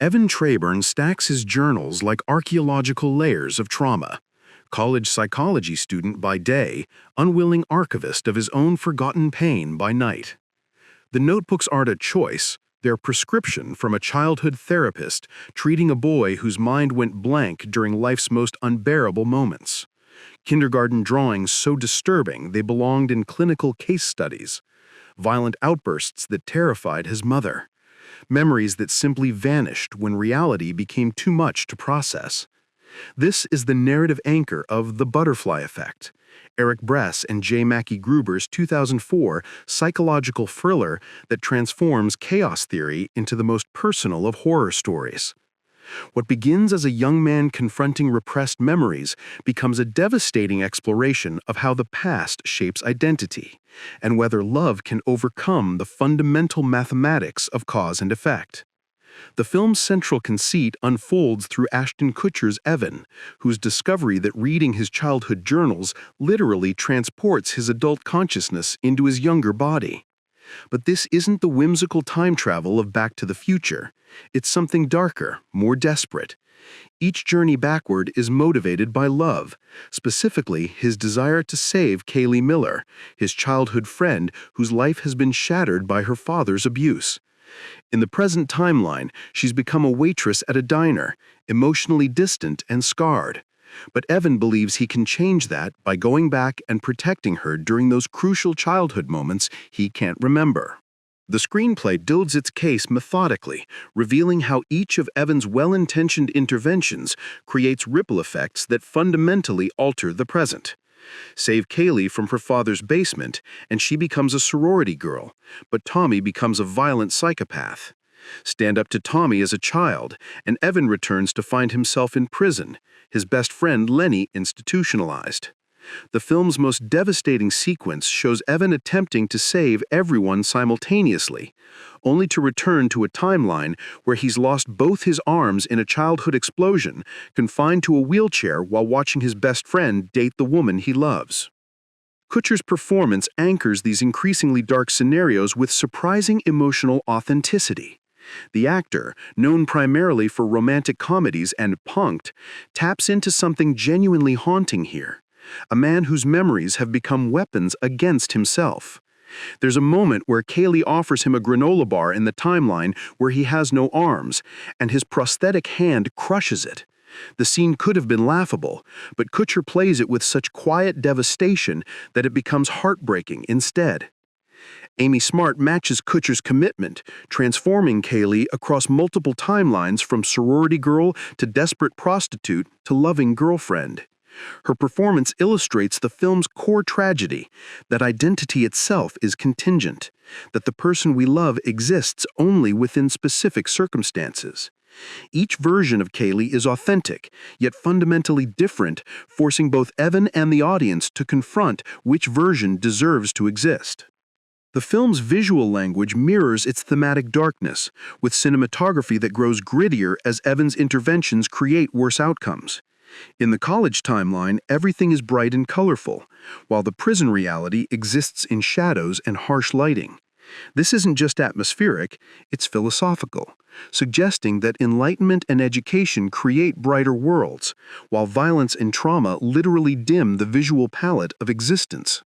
Evan Traburn stacks his journals like archaeological layers of trauma. College psychology student by day, unwilling archivist of his own forgotten pain by night. The notebooks aren't a choice, they're prescription from a childhood therapist treating a boy whose mind went blank during life's most unbearable moments. Kindergarten drawings so disturbing they belonged in clinical case studies. Violent outbursts that terrified his mother. Memories that simply vanished when reality became too much to process. This is the narrative anchor of The Butterfly Effect, Eric Bress and J. Mackie Gruber's 2004 psychological thriller that transforms chaos theory into the most personal of horror stories. What begins as a young man confronting repressed memories becomes a devastating exploration of how the past shapes identity, and whether love can overcome the fundamental mathematics of cause and effect. The film's central conceit unfolds through Ashton Kutcher's Evan, whose discovery that reading his childhood journals literally transports his adult consciousness into his younger body. But this isn't the whimsical time travel of Back to the Future. It's something darker, more desperate. Each journey backward is motivated by love, specifically his desire to save Kayleigh Miller, his childhood friend whose life has been shattered by her father's abuse. In the present timeline, she's become a waitress at a diner, emotionally distant and scarred. But Evan believes he can change that by going back and protecting her during those crucial childhood moments he can't remember. The screenplay builds its case methodically, revealing how each of Evan's well-intentioned interventions creates ripple effects that fundamentally alter the present. Save Kayleigh from her father's basement, and she becomes a sorority girl, but Tommy becomes a violent psychopath. Stand up to Tommy as a child, and Evan returns to find himself in prison, his best friend Lenny institutionalized. The film's most devastating sequence shows Evan attempting to save everyone simultaneously, only to return to a timeline where he's lost both his arms in a childhood explosion, confined to a wheelchair while watching his best friend date the woman he loves. Kutcher's performance anchors these increasingly dark scenarios with surprising emotional authenticity. The actor, known primarily for romantic comedies and Punk'd, taps into something genuinely haunting here. A man whose memories have become weapons against himself. There's a moment where Kayleigh offers him a granola bar in the timeline where he has no arms, and his prosthetic hand crushes it. The scene could have been laughable, but Kutcher plays it with such quiet devastation that it becomes heartbreaking instead. Amy Smart matches Kutcher's commitment, transforming Kayleigh across multiple timelines from sorority girl to desperate prostitute to loving girlfriend. Her performance illustrates the film's core tragedy, that identity itself is contingent, that the person we love exists only within specific circumstances. Each version of Kayleigh is authentic, yet fundamentally different, forcing both Evan and the audience to confront which version deserves to exist. The film's visual language mirrors its thematic darkness, with cinematography that grows grittier as Evan's interventions create worse outcomes. In the college timeline, everything is bright and colorful, while the prison reality exists in shadows and harsh lighting. This isn't just atmospheric, it's philosophical, suggesting that enlightenment and education create brighter worlds, while violence and trauma literally dim the visual palette of existence.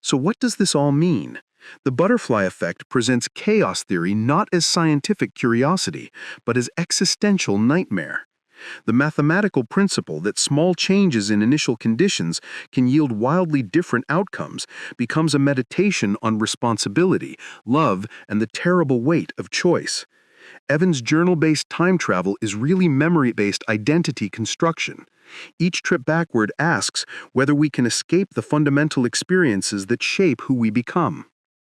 So what does this all mean? The Butterfly Effect presents chaos theory not as scientific curiosity, but as existential nightmare. The mathematical principle that small changes in initial conditions can yield wildly different outcomes becomes a meditation on responsibility, love, and the terrible weight of choice. Evan's journal-based time travel is really memory-based identity construction. Each trip backward asks whether we can escape the fundamental experiences that shape who we become.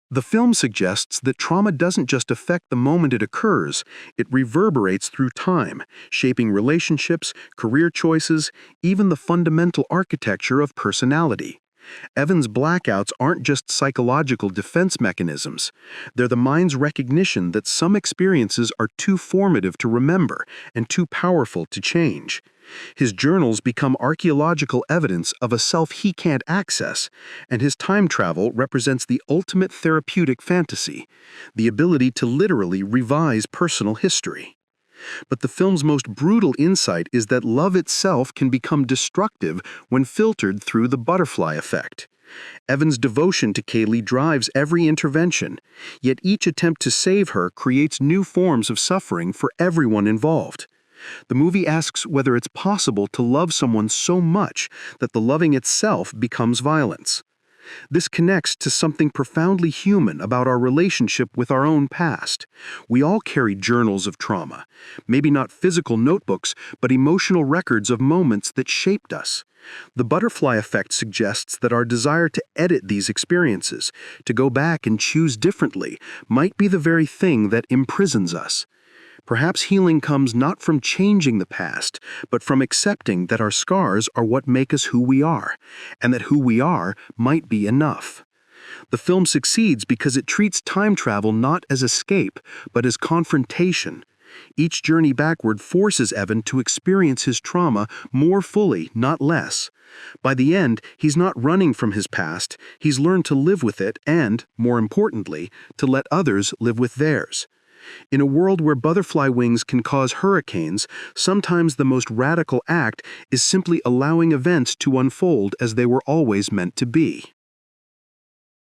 The film suggests that trauma doesn't just affect the moment it occurs, it reverberates through time, shaping relationships, career choices, even the fundamental architecture of personality. Evan's blackouts aren't just psychological defense mechanisms. They're the mind's recognition that some experiences are too formative to remember and too powerful to change. His journals become archaeological evidence of a self he can't access, and his time travel represents the ultimate therapeutic fantasy, the ability to literally revise personal history. But the film's most brutal insight is that love itself can become destructive when filtered through the butterfly effect. Evan's devotion to Kayleigh drives every intervention, yet each attempt to save her creates new forms of suffering for everyone involved. The movie asks whether it's possible to love someone so much that the loving itself becomes violence. This connects to something profoundly human about our relationship with our own past. We all carry journals of trauma, maybe not physical notebooks, but emotional records of moments that shaped us. The butterfly effect suggests that our desire to edit these experiences, to go back and choose differently, might be the very thing that imprisons us. Perhaps healing comes not from changing the past, but from accepting that our scars are what make us who we are, and that who we are might be enough. The film succeeds because it treats time travel not as escape, but as confrontation. Each journey backward forces Evan to experience his trauma more fully, not less. By the end, he's not running from his past, he's learned to live with it and, more importantly, to let others live with theirs. In a world where butterfly wings can cause hurricanes, sometimes the most radical act is simply allowing events to unfold as they were always meant to be.